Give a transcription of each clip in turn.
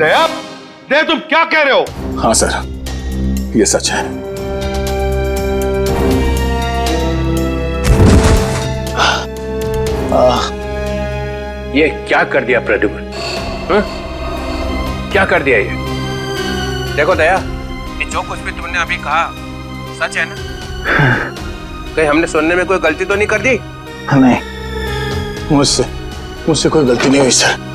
दया, दया तुम क्या कह रहे हो? हाँ सर, ये सच है। ये क्या कर दिया प्रद्युम्न? क्या कर दिया ये? देखो दया, ये जो कुछ भी तुमने अभी कहा सच है ना? कहीं हमने सुनने में कोई गलती तो नहीं कर दी? नहीं, मुझसे कोई गलती नहीं हुई सर।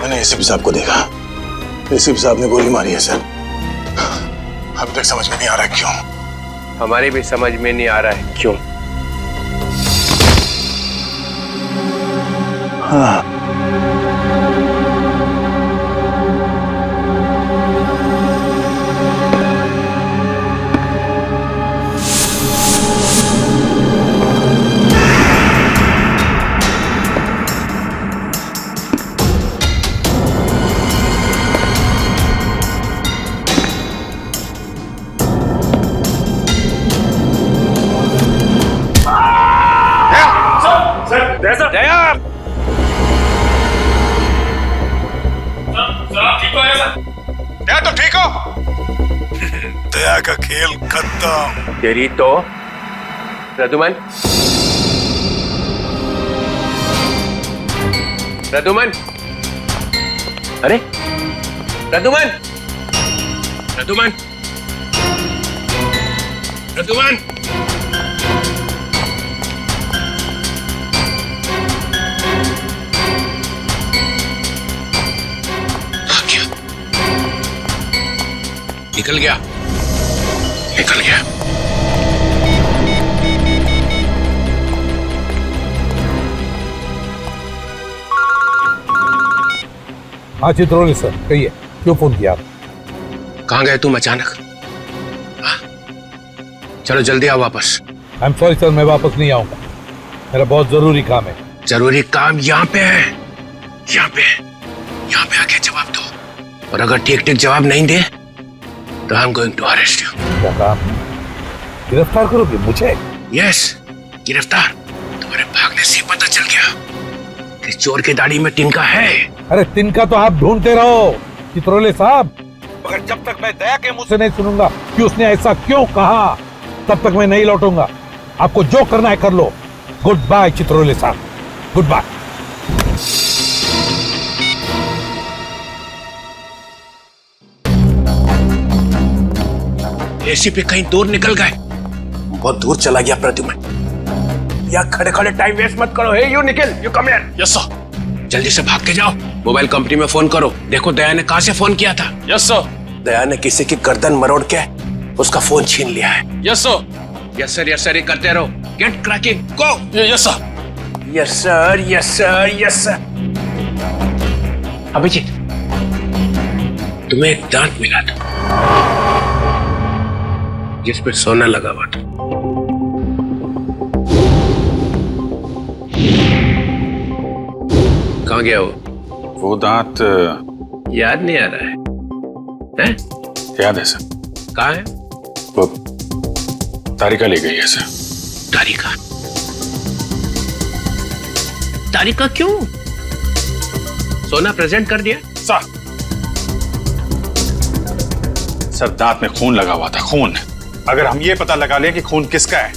मैंने एसीपी साहब को देखा, एसीपी साहब ने गोली मारी है सर। अभी तक समझ में नहीं आ रहा क्यों। हमारी भी समझ में नहीं आ रहा है क्यों। हाँ, दया, दया तो ठीक हो? दया का खेल खत्म। तेरी तो प्रद्युम्न, प्रद्युम्न, अरे प्रद्युम्न, प्रद्युम्न, प्रद्युम्न, निकल गया, निकल गया। हाँ चित्रोले सर, कहिए क्यों फोन किया? कहाँ गए तुम अचानक? हाँ? चलो जल्दी आओ वापस। आई एम सॉरी सर, मैं वापस नहीं आऊंगा, मेरा बहुत जरूरी काम है। जरूरी काम यहाँ पे है, यहाँ पे, यहाँ पे आके जवाब दो, और अगर ठीक ठीक जवाब नहीं दे तो I am going to arrest you. क्या काम? गिरफ्तार करोगे मुझे? यस, गिरफ्तार। तुम्हारे भागने से पता चल गया कि चोर की दाढ़ी में तिनका है। अरे तिनका तो आप ढूंढते रहो चित्रोले साहब, मगर जब तक मैं दया के मुंह से नहीं सुनूंगा कि उसने ऐसा क्यों कहा, तब तक मैं नहीं लौटूंगा। आपको जो करना है कर लो। गुड बाय चित्रोले साहब, गुड बाय। एसीपी कहीं दूर निकल गए, बहुत दूर चला गया प्रद्युम्न। या खड़े खड़े टाइम वेस्ट मत करो। Hey you Nikhil, you come here. Yes sir. जल्दी से भाग के जाओ, मोबाइल कंपनी में फोन करो, देखो दया ने कहां से फोन किया था। Yes sir. दया ने किसी की गर्दन मरोड़ के उसका फोन छीन लिया है। Yes sir. Yes sir, yes sir, करते रहो। Get cracking, go. Yes sir, yes sir, yes sir, yes sir. Abhijit, तुम्हें एक दांत मिला था जिस पे सोना लगा हुआ था। कहाँ गया वो दांत याद नहीं आ रहा है? हैं? याद है सर। कहाँ है? वो तारिका ले गई है सर। तारिका? तारिका क्यों? सोना प्रेजेंट कर दिया? सर दांत में खून लगा हुआ था, खून। अगर हम ये पता लगा लें कि खून किसका है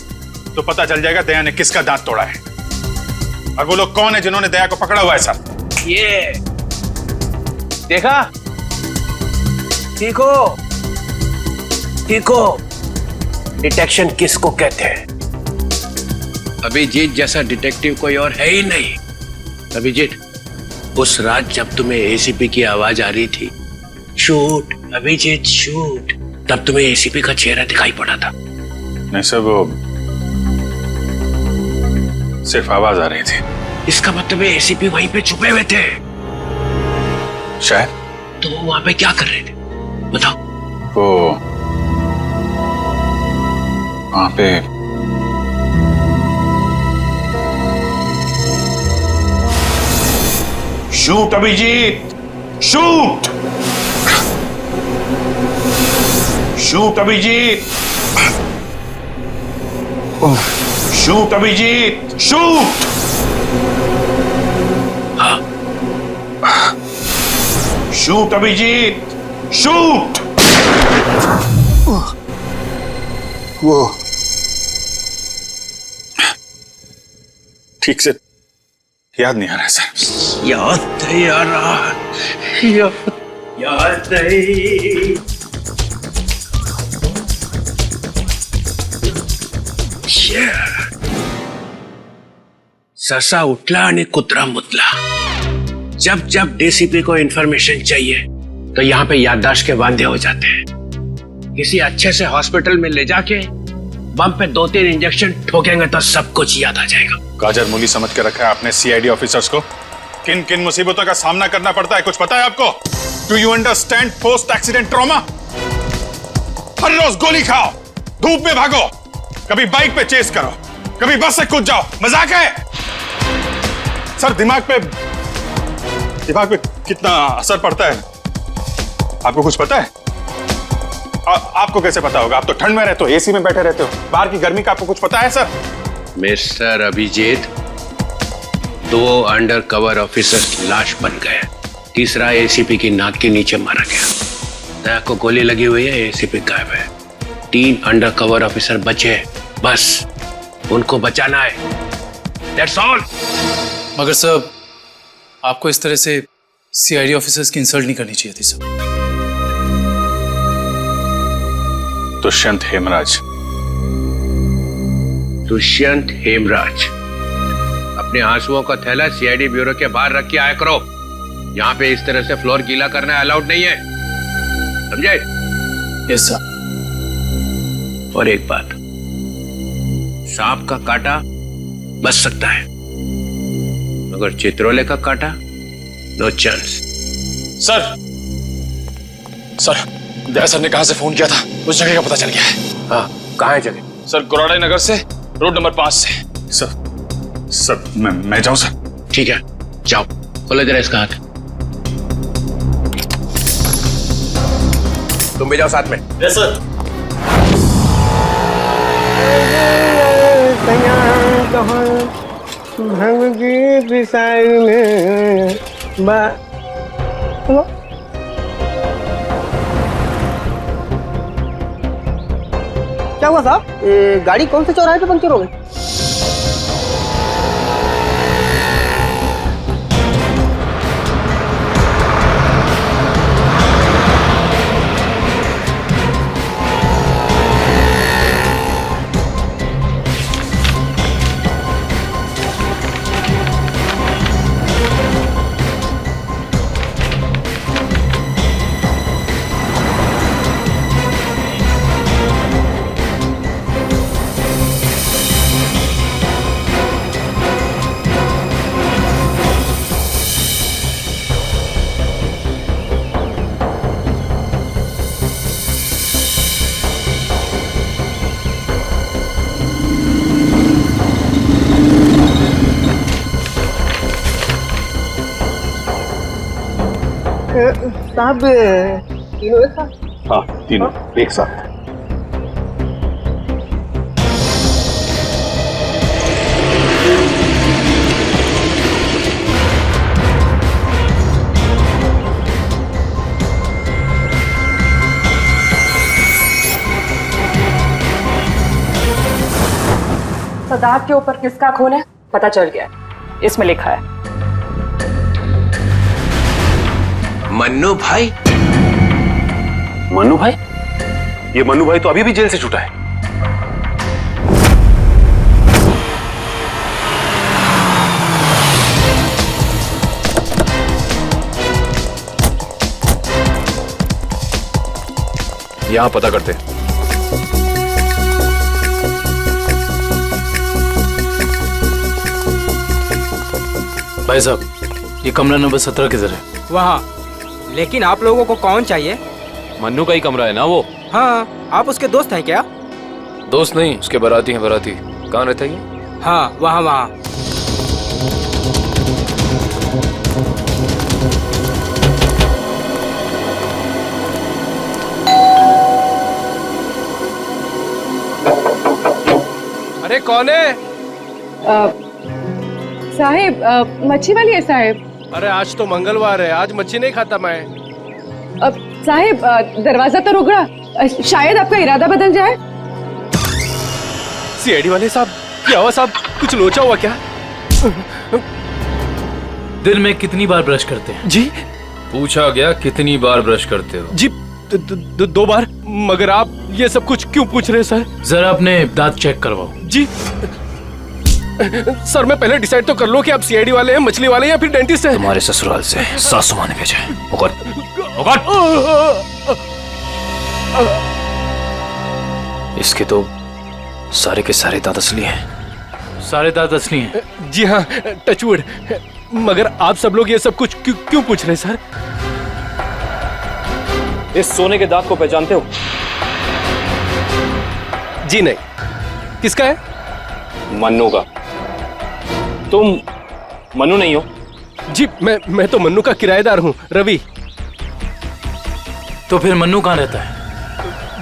तो पता चल जाएगा दया ने किसका दांत तोड़ा है। और वो लोग कौन है जिन्होंने दया को पकड़ा हुआ है सर? ये देखा? देखो, देखो, डिटेक्शन किसको कहते हैं? अभिजीत जैसा डिटेक्टिव कोई और है ही नहीं। अभिजीत, उस रात जब तुम्हें एसीपी की आवाज आ रही थी, शूट अभिजीत शूट, तब तुम्हें एसीपी का चेहरा दिखाई पड़ा था। नहीं सर, वो सिर्फ आवाज आ रही थी। इसका मतलब है एसीपी वहीं पे छुपे हुए थे। शायद। तो वो वहां पे क्या कर रहे थे बताओ? वो वहां पे shoot Abhijit, shoot, shoot Abhijit, shoot Abhijit, shoot, shoot Abhijit, shoot. वो ठीक से याद नहीं आ रहा है सर। याद नहीं आ रहा, याद नहीं। ससा उठला आणि कुत्रा मुतला। जब जब डीसीपी को इंफॉर्मेशन चाहिए तो यहाँ पे याददाश्त के वांदे हो जाते हैं। किसी अच्छे से हॉस्पिटल में ले जाके बम पे 2-3 इंजेक्शन ठोकेंगे तो सब कुछ याद आ जाएगा। गाजर मूली समझ के रखा है आपने सीआईडी ऑफिसर्स को। किन किन मुसीबतों का सामना करना पड़ता है कुछ पता है आपको? Do you understand post accident trauma? हर रोज गोली खाओ, धूप में भागो, कभी बाइक पे चेस करो, कभी बस से कूद जाओ, मजाक है? सर दिमाग पे कितना असर पड़ता है आपको कुछ पता है? आपको कैसे पता होगा? आप तो ठंड में रहते हो, एसी में बैठे रहते हो, बाहर की गर्मी का आपको कुछ पता है sir? Mister Abhijit, 2 under cover officers लाश बन गए, तीसरा एसीपी की नाक के नीचे मारा गया। दया को गोली लगी हुई है, एसीपी गायब है। 3 अंडर कवर ऑफिसर बचे, बस उनको बचाना है। That's all। मगर सर आपको इस तरह से सीआईडी ऑफिसर्स की इंसल्ट नहीं करनी चाहिए थी सर। दुष्यंत हेमराज। दुष्यंत हेमराज, अपने आंसुओं का थैला सीआईडी ब्यूरो के बाहर रख के आया करो। यहाँ पे इस तरह से फ्लोर गीला करना अलाउड नहीं है, समझे? Yes sir. और एक बात, सांप का काटा बच सकता है मगर चित्रोले का काटा नो चांस। सर दया सर ने कहां से फोन किया था उस जगह का पता चल गया है। हाँ, कहाँ है जगह? सर गुराड़े नगर से रोड नंबर 5 से। सर मैं जाऊं सर? ठीक है, जाओ, खोलो जरा इसका हाथ। तुम भी जाओ साथ में। Yes sir. क्या हुआ साहब? गाड़ी कौन से चौराहे पे पंक्चर हो गई? साहब तीनों एक साथ? हाँ, तीनों एक साथ। सदाब के ऊपर किसका खून है पता चल गया है। इसमें लिखा है मन्नू भाई। मन्नू भाई? ये मन्नू भाई तो अभी भी जेल से छूटा है। यहां पता करते। भाई साहब, ये कमरा नंबर 17 किधर है? वहाँ। लेकिन आप लोगों को कौन चाहिए? मन्नू का ही कमरा है ना वो? हाँ, आप उसके दोस्त हैं क्या? दोस्त नहीं, उसके बाराती हैं। बाराती कहाँ रहता है ये? हाँ, वहाँ वहाँ। अरे कौन है? साहिब, मच्छी वाली है साहिब। अरे आज तो मंगलवार है, आज मच्छी नहीं खाता मैं। साहिब, दरवाजा तो रुक रहा, शायद आपका इरादा बदल जाए। सीआईडी वाले साहब, क्या हुआ साहब? कुछ लोचा हुआ क्या? दिन में कितनी बार ब्रश करते हैं? जी पूछा गया कितनी बार ब्रश करते हो? जी 2 बार। मगर आप ये सब कुछ क्यों पूछ रहे हैं सर? जरा अपने दांत चेक करवाओ। जी सर, मैं पहले डिसाइड तो कर लो कि आप सीआईडी वाले हैं, मछली वाले हैं या फिर डेंटिस्ट हैं। तुम्हारे ससुराल से सासू माँ ने भेजा है। इसके तो सारे के सारे दांत असली हैं। सारे दांत असली हैं? जी हाँ, टचवुड। मगर आप सब लोग ये सब कुछ क्यों पूछ रहे हैं सर? इस सोने के दांत को पहचानते हो? जी नहीं। किसका है? मन्नू का। तुम मन्नू नहीं हो? जी मैं तो मन्नू का किराएदार हूँ, रवि। तो फिर मन्नू कहाँ रहता है?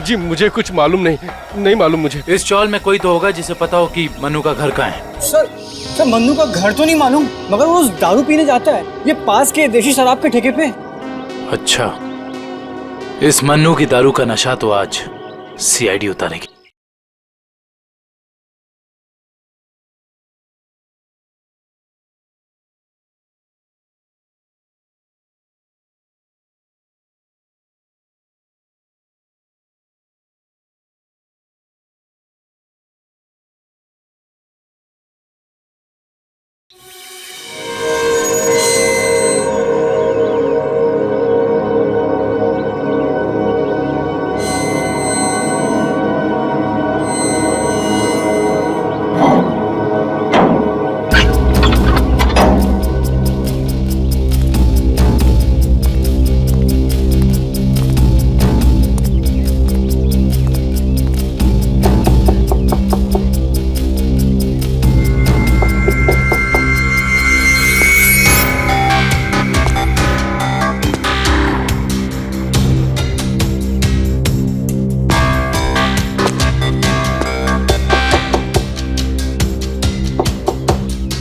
जी मुझे कुछ मालूम नहीं मालूम मुझे। इस चौल में कोई तो होगा जिसे पता हो कि मन्नू का घर कहाँ है। सर मन्नू का घर तो नहीं मालूम, मगर वो रोज दारू पीने जाता है, ये पास के देशी शराब के ठेके पे। अच्छा, इस मन्नू की दारू का नशा तो आज सीआईडी उतारेगी।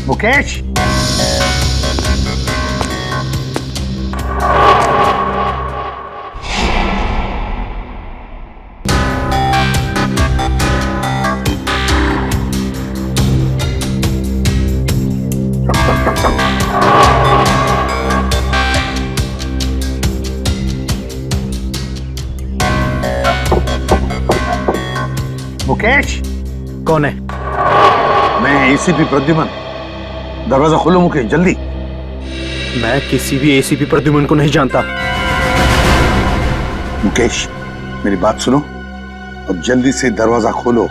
मुकेश, मुकेश। कौन है? मैं एसीपी प्रद्युमन। दरवाजा खोलो मुकेश, जल्दी। मैं किसी भी एसीपी प्रद्युमन को नहीं जानता। मुकेश, मेरी बात सुनो और जल्दी से दरवाजा खोलो।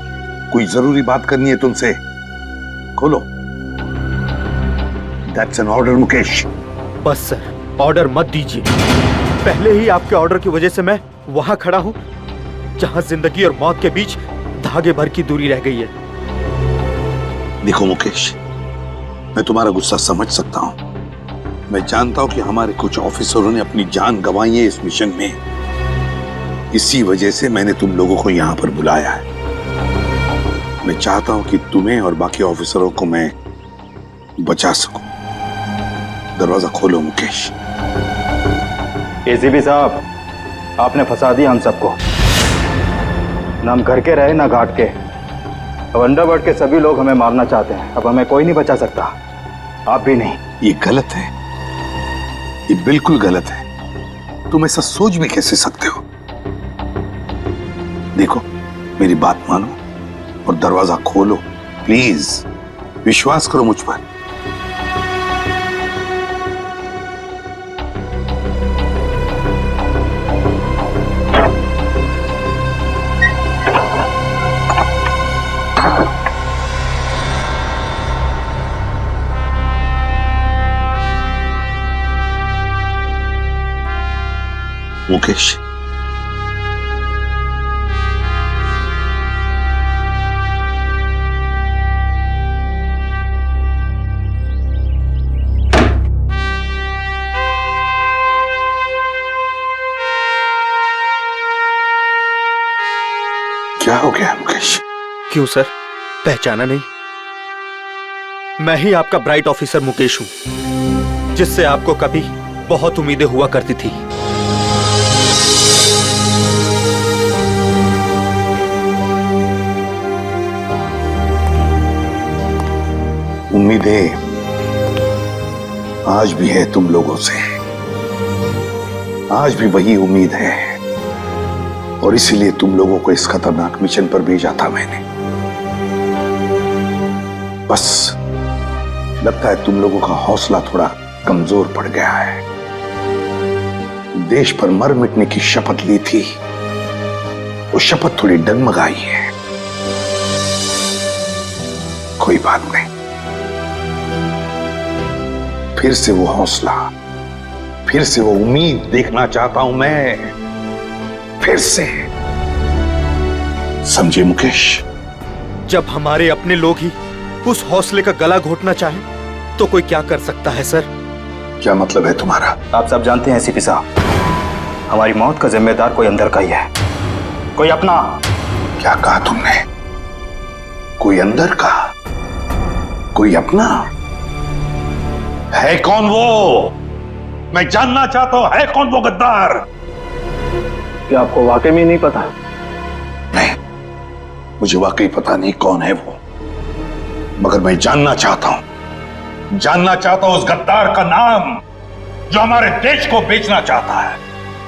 कोई जरूरी बात करनी है तुमसे। खोलो। That's an order Mukesh. बस सर, ऑर्डर मत दीजिए। पहले ही आपके ऑर्डर की वजह से मैं वहां खड़ा हूं जहां जिंदगी और मौत के बीच धागे भर की दूरी रह गई है। देखो मुकेश, मैं तुम्हारा गुस्सा समझ सकता हूं। मैं जानता हूं कि हमारे कुछ ऑफिसरों ने अपनी जान गंवाई है इस मिशन में। इसी वजह से मैंने तुम लोगों को यहां पर बुलाया है। मैं चाहता हूं कि तुम्हें और बाकी ऑफिसरों को मैं बचा सकूं। दरवाजा खोलो मुकेश। एसीपी साहब, आपने फंसा दिया हम सबको। ना हम घर के रहे ना घाट के। अब अंडरवर्ल्ड के सभी लोग हमें मारना चाहते हैं। अब हमें कोई नहीं बचा सकता, आप भी नहीं। ये गलत है, ये बिल्कुल गलत है। तुम ऐसा सोच भी कैसे सकते हो? देखो, मेरी बात मानो और दरवाजा खोलो प्लीज। विश्वास करो मुझ पर। मुकेश, क्या हो गया मुकेश? क्यों सर, पहचाना नहीं? मैं ही आपका ब्राइट ऑफिसर मुकेश हूं, जिससे आपको कभी बहुत उम्मीदें हुआ करती थी। उम्मीदें आज भी है तुम लोगों से, आज भी वही उम्मीद है, और इसीलिए तुम लोगों को इस खतरनाक मिशन पर भेजा था मैंने। बस लगता है तुम लोगों का हौसला थोड़ा कमजोर पड़ गया है। देश पर मर मिटने की शपथ ली थी, वो शपथ थोड़ी डगमगाई है। कोई बात नहीं, फिर से वो हौसला, फिर से वो उम्मीद देखना चाहता हूं मैं, फिर से। समझे मुकेश? जब हमारे अपने लोग ही उस हौसले का गला घोटना चाहे तो कोई क्या कर सकता है सर? क्या मतलब है तुम्हारा? आप सब जानते हैं एसीपी साहब, हमारी मौत का जिम्मेदार कोई अंदर का ही है, कोई अपना। क्या कहा तुमने? कोई अंदर का, कोई अपना? है कौन वो? मैं जानना चाहता हूं, है कौन वो गद्दार? क्या आपको वाकई में नहीं पता? नहीं, मुझे वाकई पता नहीं कौन है वो, मगर मैं जानना चाहता हूं उस गद्दार का नाम जो हमारे देश को बेचना चाहता है।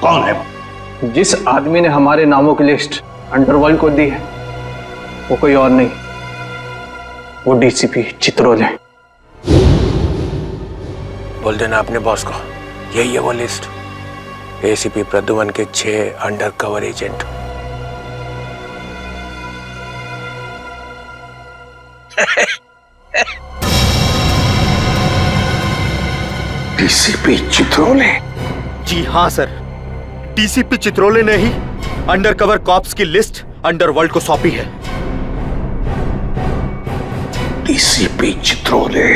कौन है वो? जिस आदमी ने हमारे नामों की लिस्ट अंडरवर्ल्ड को दी है वो कोई और नहीं, वो डीसीपी चित्रोल है। बोल देना अपने बॉस को, यही है वो लिस्ट, एसीपी प्रद्युमन के 6 अंडरकवर एजेंट। डीसीपी चित्रोले? जी हाँ सर, डीसीपी चित्रोले ने ही अंडरकवर कॉप्स की लिस्ट अंडरवर्ल्ड को सौंपी है। डीसीपी चित्रोले?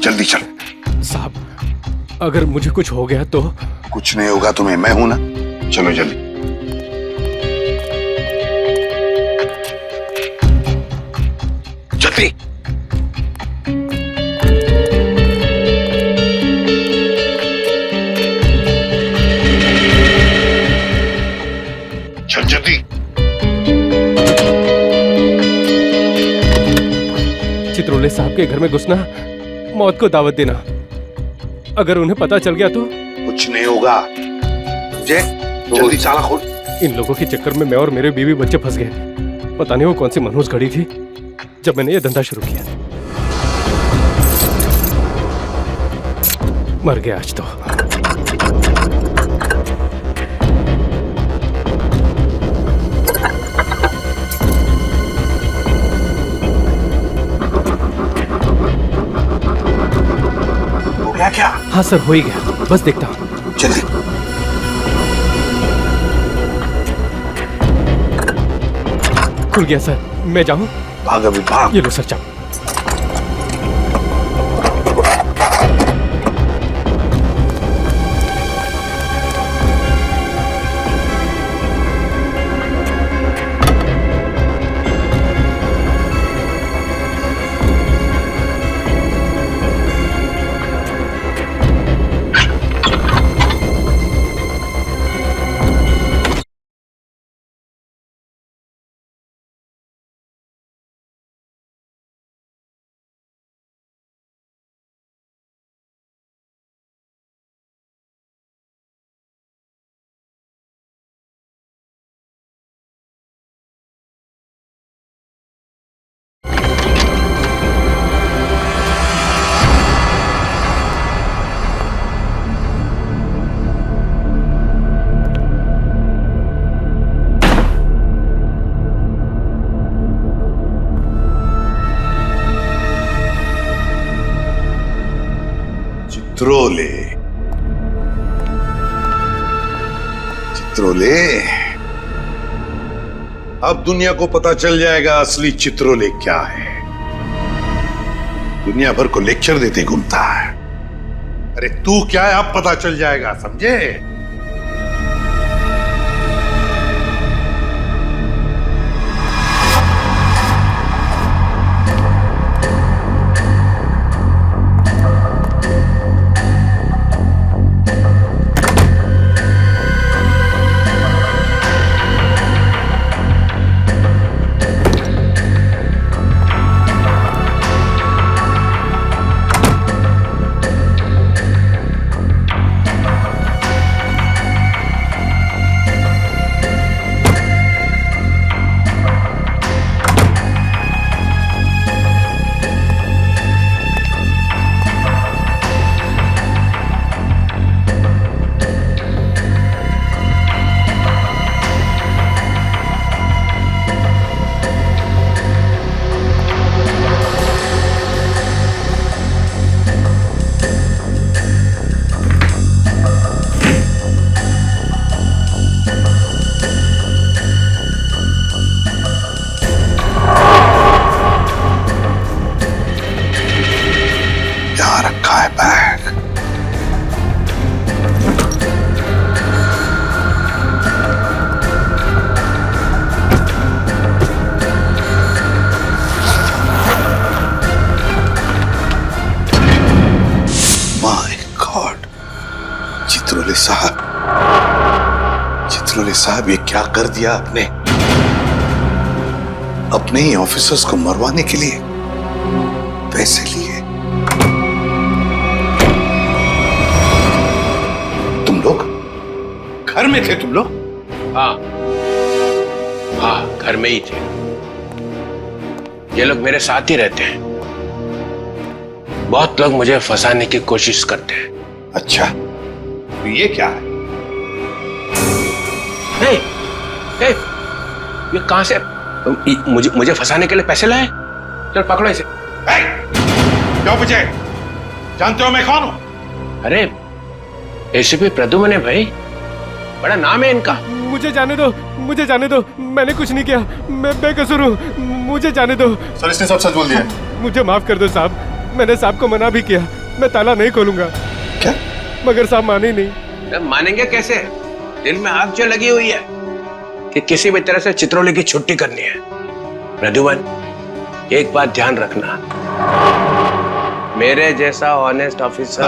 जल्दी चलो। साहब, अगर मुझे कुछ हो गया तो? कुछ नहीं होगा तुम्हें, मैं हूं ना। चलो जल्दी। जल्दी। चल जल्दी। चित्रोले साहब के घर में घुसना, मौत को दावत देना, अगर उन्हें पता चल गया तो? कुछ नहीं होगा। जय, जल्दी ताला खोल। इन लोगों के चक्कर में मैं और मेरे बीवी बच्चे फंस गए। पता नहीं वो कौन सी मनहूस घड़ी थी जब मैंने ये धंधा शुरू किया। मर गया आज तो। क्या? हाँ सर, हो ही गया, बस देखता हूँ। जल्दी। खुल गया सर, मैं जाऊँ? भाग अभी, भाग। ये लो सर, जाओ। चित्रोले, चित्रोले, अब दुनिया को पता चल जाएगा असली चित्रोले क्या है। दुनिया भर को लेक्चर देते घूमता है। अरे तू क्या है अब पता चल जाएगा, समझे? चित्रोले साहब, ये क्या कर दिया आपने? अपने ही ऑफिसर्स को मरवाने के लिए पैसे लिए। तुम लोग घर में थे? तुम लोग? हाँ हाँ, घर में ही थे। ये लोग मेरे साथ ही रहते हैं। बहुत लोग मुझे फंसाने की कोशिश करते हैं। अच्छा, तो ये क्या है? हे, हे, ये कहां से? मुझे फंसाने के लिए पैसे लाए? चल पकड़ो इसे। क्यों पूछे? जानते हो मैं कौन हूं? अरे एसीपी प्रद्युम्न है भाई, बड़ा नाम है इनका। मुझे जाने दो, मुझे जाने दो, मैंने कुछ नहीं किया, मैं बेकसूर हूँ, मुझे जाने दो। सर इसने सब सच बोल दिया। मुझे माफ कर दो साहब, मैंने साहब को मना भी किया, मैं ताला नहीं खोलूंगा। क्या? मगर साहब माने नहीं। मानेंगे कैसे? दिल में आग जो लगी हुई है कि किसी भी तरह से चित्रोले की छुट्टी करनी है। प्रद्युम्न, एक बात ध्यान रखना, मेरे जैसा honest officer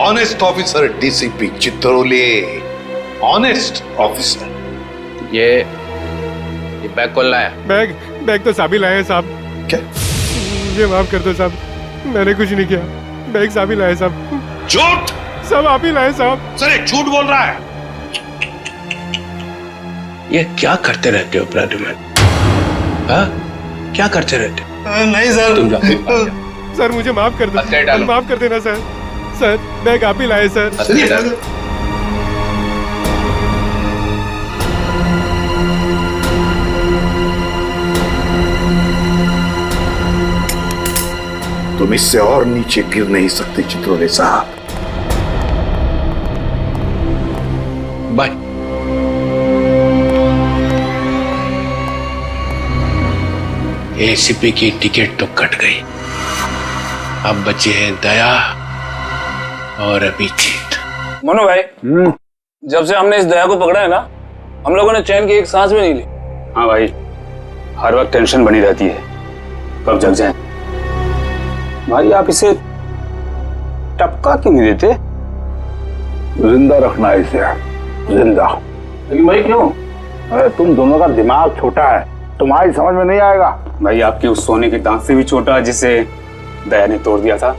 honest officer DCP Chitrole, honest officer. ये बैग कौन लाया? बैग तो साहब ही लाए साहब। क्या? मुझे माफ कर दो साहब, मैंने कुछ नहीं किया, बैग साहब ही लाए साहब। झूठ! सब आप ही लाए साहब। सर एक झूठ बोल रहा है। ये क्या करते रहते हो प्रद्युम्न? हाँ, क्या करते रहते हो? नहीं सर। तुम जाओ। सर मुझे माफ कर दो, माफ कर देना सर। सर बैग आप ही लाए सर। तुम इससे और नीचे गिर नहीं सकते चित्रोले साहब। बाय। एसीपी की टिकट तो कट गई, अब बचे हैं दया और अभिजीत। मनु भाई, जब से हमने इस दया को पकड़ा है ना, हम लोगों ने चैन की एक सांस भी नहीं ली। हाँ भाई, हर वक्त टेंशन बनी रहती है, कब जग जाए। भाई आप इसे टपका क्यों नहीं देते? जिंदा रखना है इसे, जिंदा। लेकिन भाई क्यों? अरे तुम दोनों का दिमाग छोटा है, तुम्हारी समझ में नहीं आएगा। भाई आपके उस सोने के दांत से भी छोटा जिसे दया ने तोड़ दिया था।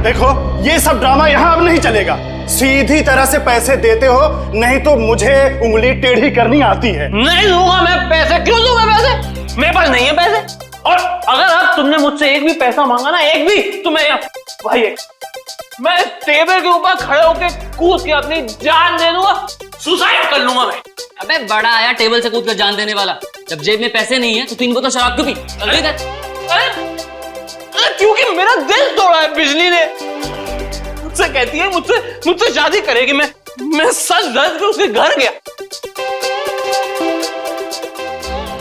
देखो ये सब ड्रामा यहाँ अब नहीं चलेगा। सीधी तरह से पैसे देते हो, नहीं तो मुझे उंगली टेढ़ी करनी आती है। नहीं दूंगा मैं पैसे। क्यों दूंगा पैसे? मेरे पास नहीं है पैसे। और अगर अब तुमने मुझसे एक भी पैसा मांगा ना, एक भी, तो मैं टेबल के ऊपर खड़े होकर कूद के अपनी जान दे दूंगा, सुसाइड कर लूंगा मैं। अबे बड़ा आया टेबल से कूद कर जान देने वाला। जब जेब में पैसे नहीं है तो 3 बोतल शराब क्यों पी? क्योंकि मेरा दिल तोड़ा है बिजली ने। मुझसे कहती है मुझसे शादी करेगी। मैं सच दर्द के उसके घर गया,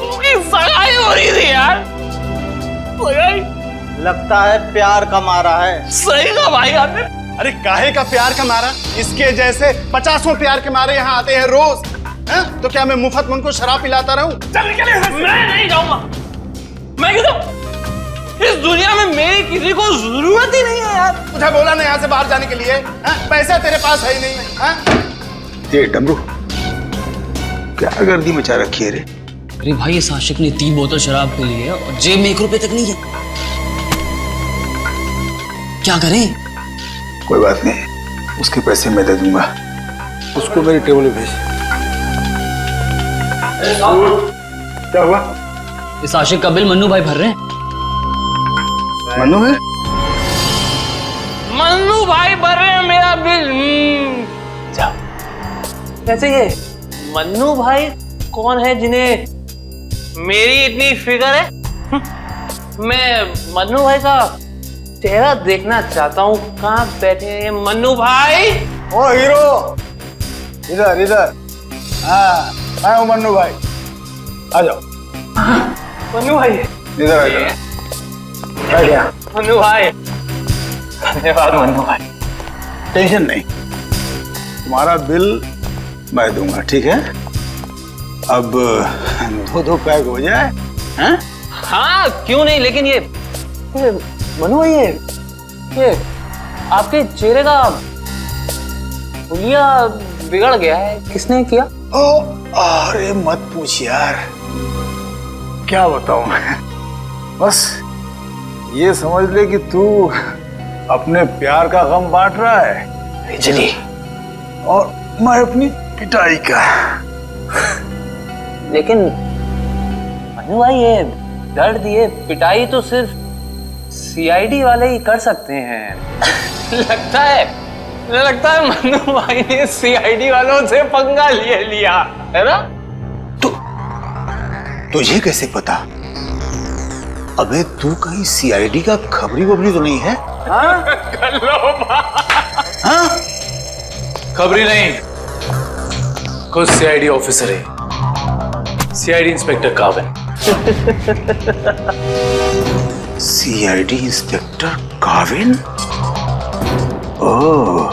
उसकी सगाई हो रही थी यार। लगता है प्यार का मारा है। सही कहा भाई आपने। अरे काहे का प्यार का मारा? इसके जैसे 50 प्यार के मारे यहाँ आते हैं रोज। तो क्या मैं मुफ्त में उनको शराब पिलाता रहूं? चल निकल यहाँ से। मैं नहीं जाऊंगा। मैं क्यों? इस दुनिया में मेरी किसी को जरूरत ही नहीं है यार। तुझे बोला ना यहाँ से बाहर जाने के लिए। पैसा तेरे पास है ही नहीं। ये डमरू क्या गर्दी मचा रखी है रे? अरे भाई इस आशिक ने 3 बोतल शराब पी ली है और जेब में 1 रुपए तक नहीं है। क्या करें? कोई बात नहीं, उसके पैसे मैं दे दूंगा। उसको मेरी टेबल पे भेज। क्या हुआ? इस आशिक का बिल मन्नू भाई भर रहे हैं। मन्नू है? मन्नू भाई भर रहे हैं मेरा बिल। कैसे ये मन्नू भाई कौन है जिन्हें मेरी इतनी फिक्र है? मैं मन्नू भाई का चेहरा देखना चाहता हूँ। कहाँ बैठे हैं मन्नू भाई? ओ हीरो, इधर। हाँ मैं हूँ मन्नू भाई, आ जाओ। मन्नू भाई इधर आ जा। बैठ जा। मन्नू भाई, धन्यवाद मन्नू भाई। टेंशन नहीं, तुम्हारा बिल मैं दूंगा, ठीक है? अब दो पैक हो जाए, हैं? हाँ क्यों नहीं, लेकिन ये मनु भाई, ये आपके चेहरे का हुलिया बिगड़ गया है, किसने किया? ओ, अरे मत पूछ यार, क्या बताऊं मैं। बस ये समझ ले कि तू अपने प्यार का गम बांट रहा है बिजली, और मैं अपनी पिटाई का। लेकिन मनु भाई, ये दर्द, ये पिटाई तो सिर्फ सीआईडी वाले ही कर सकते हैं। लगता है मनु भाई ने सीआईडी वालों से पंगा लिया है ना? तुझे कैसे पता? अबे तू कहीं सीआईडी का खबरी वबरी तो नहीं है? हाँ? हाँ? खबरी नहीं, खुद सीआईडी ऑफिसर है, CID inspector Kavin. CID inspector Kavin? Oh,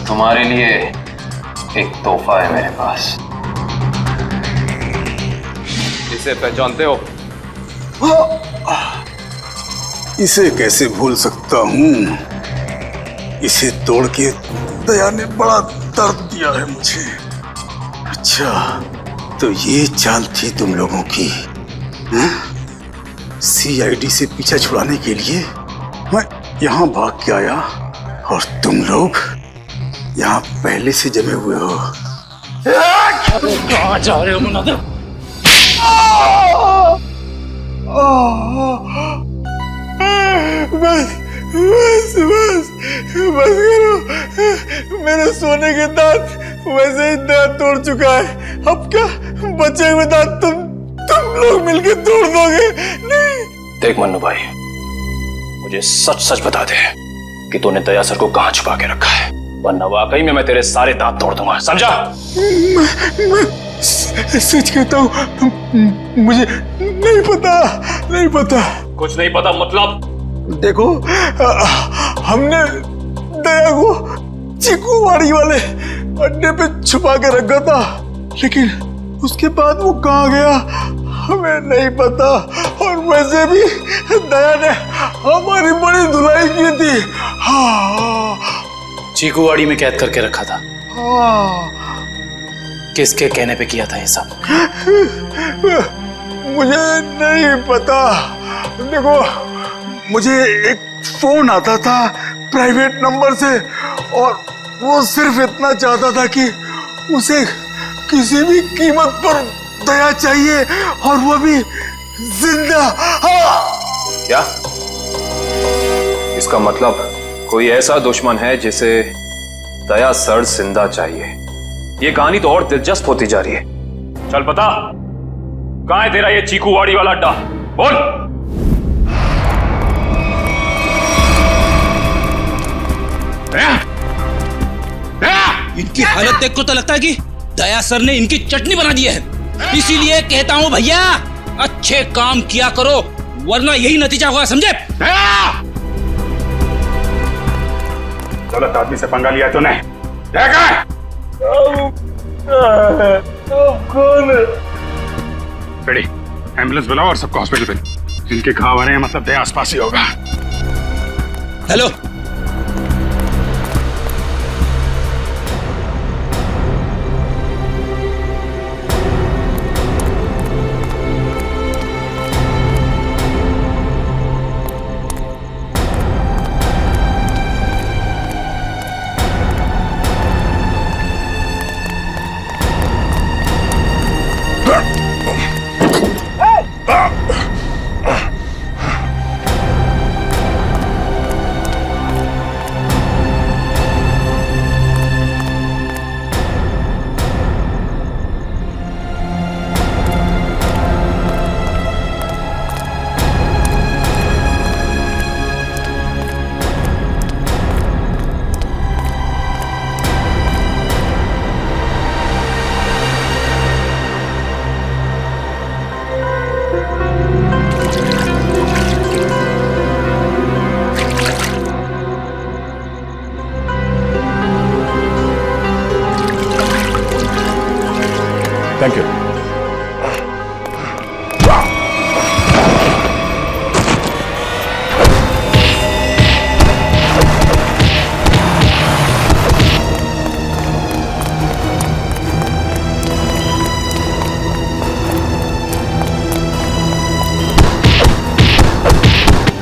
तुम्हारे लिए एक तोहफा है मेरे पास। इसे पहचानते हो? इसे कैसे भूल सकता हूँ? इसे तोड़ के दया ने बड़ा दर्द दिया है मुझे। अच्छा, तो ये चाल थी तुम लोगों की? सीआईडी से पीछा छुड़ाने के लिए मैं यहाँ भाग के आया, और तुम लोग यहाँ पहले से जमे हुए हो। कहाँ जा रहे हो मुनादिर? बस करो, मेरे सोने के दांत वैसे ही दांत तोड़ चुका है। अब क्या बचे हुए दांत तुम लोग मिलके तोड़ दोगे? नहीं। देख मन्नू भाई, मुझे सच सच बता दे कि तूने दया सर को कहाँ छुपा के रखा है, वरना वाकई में मैं तेरे सारे दांत तोड़ दूंगा, समझा? मैं सच कहता हूँ, मुझे नहीं पता। कुछ नहीं पता मतलब? देखो, हमने दया को चीकूवाड़ी वाले अड्डे पे छुपा के रखा था, लेकिन उसके बाद वो कहाँ गया हमें नहीं पता। और वैसे भी दया ने हमारी बड़ी धुलाई की थी। हाँ, चीकूवाड़ी में कैद करके रखा था। हाँ। किसके कहने पे किया था ये सब? मुझे नहीं पता। देखो, मुझे एक फोन आता था प्राइवेट नंबर से, और वो सिर्फ इतना चाहता था कि उसे किसी भी कीमत पर दया चाहिए, और वो भी जिंदा। क्या इसका मतलब कोई ऐसा दुश्मन है जिसे दया सर जिंदा चाहिए? ये कहानी तो और दिलचस्प होती जा रही है। चल पता, कहां है तेरा ये चीकूवाड़ी वाला अड्डा? बोल। इनकी हालत देख को तो लगता है कि दया सर ने इनकी चटनी बना दी है। इसीलिए कहता हूं भैया, अच्छे काम किया करो, वरना यही नतीजा होगा, समझे? गलत आदमी से पंगा लिया तूने। कौन? बेटी, एम्बुलेंस बुलाओ और सबको हॉस्पिटल पे। इनके घाव आ रहे हैं, मतलब दया आसपास ही होगा। हेलो,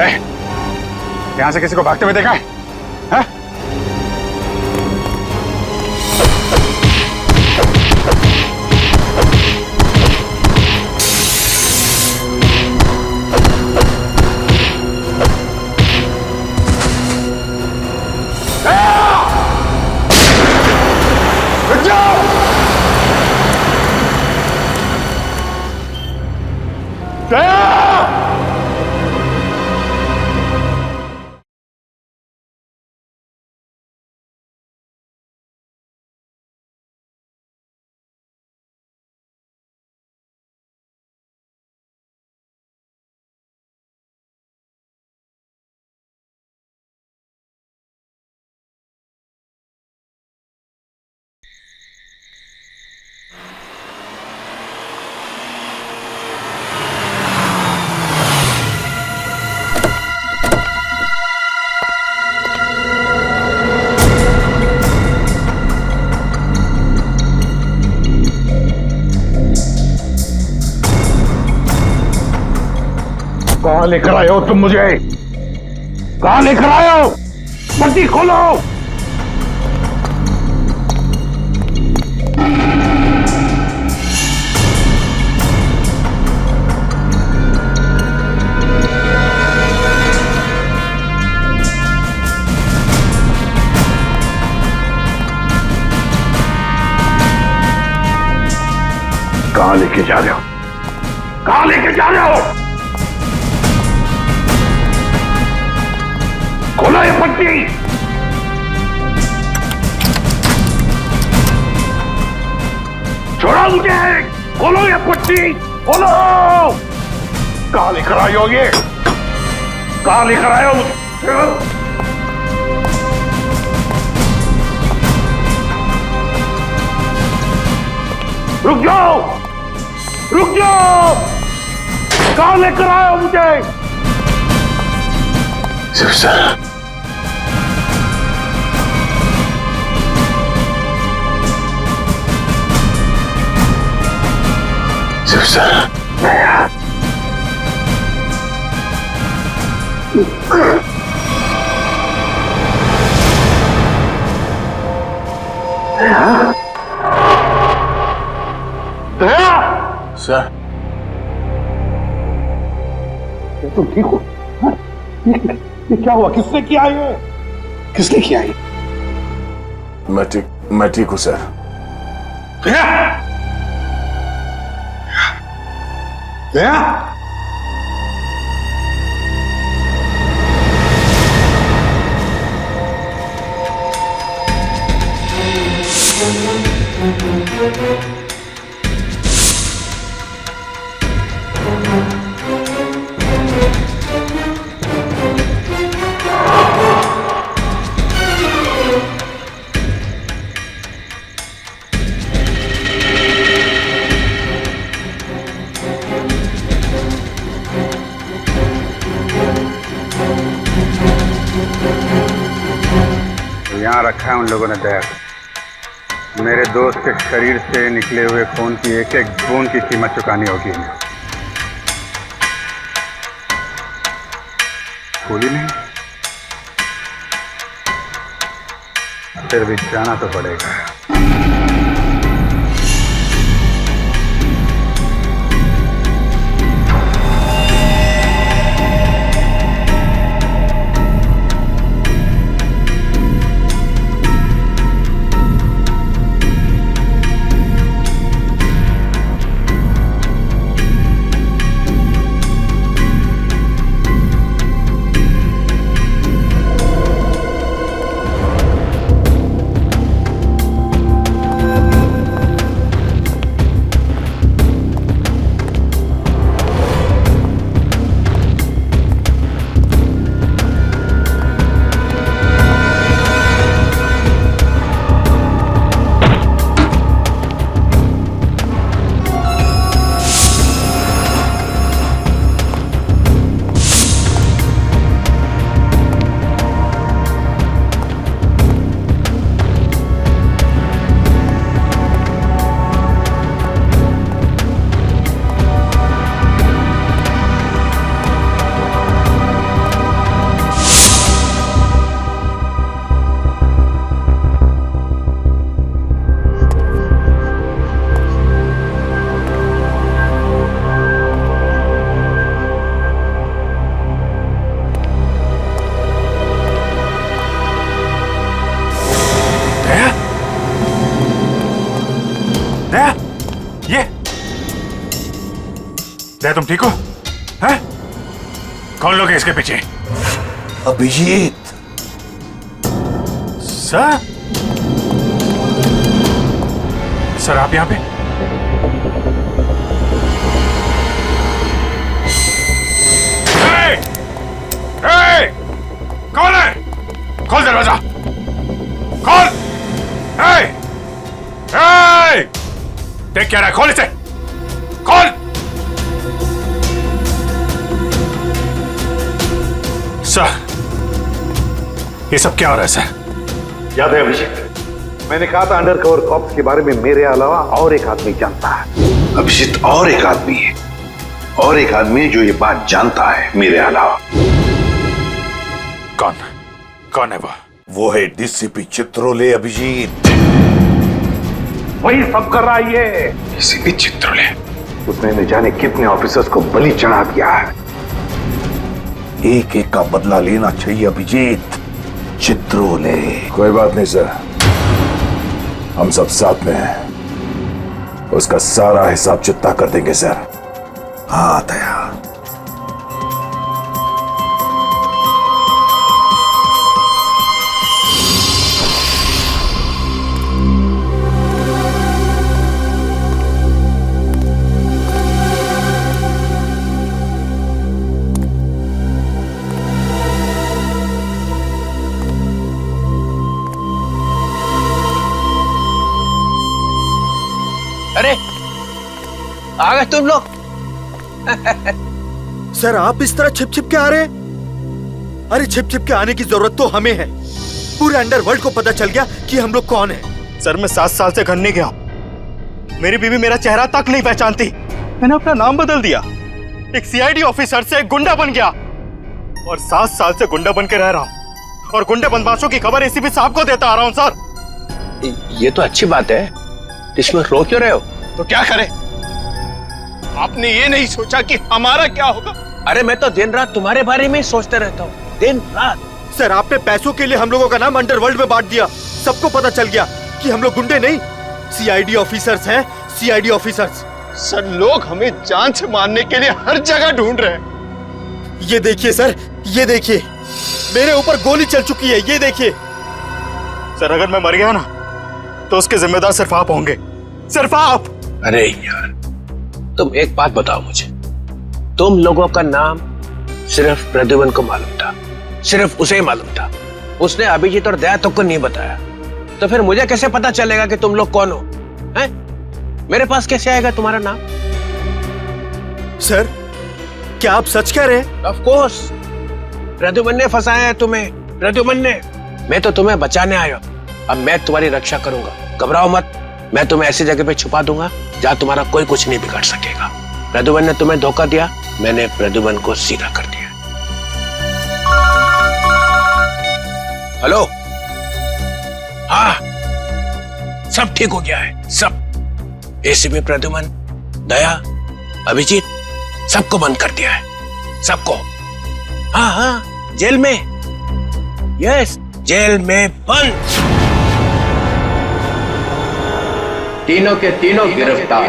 यहां से किसी को भागते हुए देखा है? हाँ? कहां लेकर आए हो तुम मुझे? कहां लेकर आए हो? पट्टी खोलो। कहां लेके जा रहे हो? कहां लेके जा रहे हो? खोलो ये पट्टी। छोड़ो मुझे। खोलो ये पट्टी। खोलो। कहां लेकर आए हो ये? कहां लेकर आए हो मुझे? रुक जाओ। रुक जाओ। कहां लेकर आए हो मुझे? सर सर तुम ठीक हो? ये क्या हुआ? किसने किया ये? किसने किया ये? मैं ठीक हूं सर। यहाँ रखा है उन लोगों ने दया को। मेरे दोस्त के शरीर से निकले हुए खून की एक एक बूंद की कीमत चुकानी होगी इन्हें। भूली नहीं, फिर भी जाना तो पड़ेगा। दया तुम ठीक हो? हैं? कौन लोग हैं इसके पीछे? अभिजीत। सर? सर आप यहां पे? ए! कौन है? खोल दरवाजा! खोल! देख क्या रहा है? खोल इसे! खोल! सर, ये सब क्या हो रहा है सर? याद है अभिजीत, मैंने कहा था अंडरकवर कॉप्स के बारे में मेरे अलावा और एक आदमी जानता है। अभिजीत और एक आदमी है, और एक आदमी जो ये बात जानता है मेरे अलावा। कौन? कौन है वो है डीसीपी चित्रोले। अभिजीत वही सब कर रहा है ये। डीसीपी चित्रोले? उसने न जाने कितने ऑफिसर्स को बलि चढ़ा दिया है। एक एक का बदला लेना चाहिए अभिजीत। चित्रोले। कोई बात नहीं सर, हम सब साथ में हैं। उसका सारा हिसाब चुकता कर देंगे सर। हाँ दया। अरे आ गए तुम लोग। सर आप इस तरह छिप छिप के आ रहे हैं? अरे छिप छिप के आने की जरूरत तो हमें है। पूरे अंडरवर्ल्ड को पता चल गया कि हम लोग कौन हैं। सर मैं 7 साल से घर नहीं गया। मेरी बीवी मेरा चेहरा तक नहीं पहचानती। मैंने अपना नाम बदल दिया, एक सीआईडी ऑफिसर से एक गुंडा बन गया, और 7 साल से गुंडा बन के रह रहा हूँ, और गुंडे बदमाशों की खबर एसीपी साहब को देता आ रहा हूँ सर। ये तो अच्छी बात है, इसमें रो क्यों रहे हो? तो क्या करें? आपने ये नहीं सोचा कि हमारा क्या होगा? अरे मैं तो दिन रात तुम्हारे बारे में ही सोचते रहता हूँ, दिन रात। सर आपने पैसों के लिए हम लोगों का नाम अंडरवर्ल्ड में बांट दिया। सबको पता चल गया कि हम लोग गुंडे नहीं, सीआईडी ऑफिसर्स हैं। CID officers. सर लोग हमें जान से मारने के लिए हर जगह ढूंढ रहे हैं। ये देखिए सर, ये देखिए, मेरे ऊपर गोली चल चुकी है, ये देखिए। सर अगर मैं मर गया ना तो उसके जिम्मेदार सिर्फ आप होंगे, सिर्फ आप। अरे यार तुम एक बात बताओ मुझे, तुम लोगों का नाम सिर्फ प्रद्युमन को मालूम था, सिर्फ उसे ही मालूम था। उसने अभिजीत और दया तक को नहीं बताया, तो फिर मुझे कैसे पता चलेगा कि तुम लोग कौन हो? हैं? मेरे पास कैसे आएगा तुम्हारा नाम? सर क्या आप सच कह रहे हैं? ऑफ कोर्स, प्रद्युमन ने फंसाया है तुम्हें, प्रद्युमन ने। मैं तो तुम्हें बचाने आया, अब मैं तुम्हारी रक्षा करूंगा। घबराओ मत, मैं तुम्हें ऐसी जगह पे छुपा दूंगा जहां तुम्हारा कोई कुछ नहीं बिगाड़ सकेगा। प्रद्युमन ने तुम्हें धोखा दिया, मैंने प्रद्युमन को सीधा कर दिया। हेलो, हाँ सब ठीक हो गया है, सब। एसीपी प्रद्युमन, दया, अभिजीत, सबको बंद कर दिया है, सबको। हाँ हाँ, जेल में, यस, जेल में बंद। तीनों के तीनों गिरफ्तार।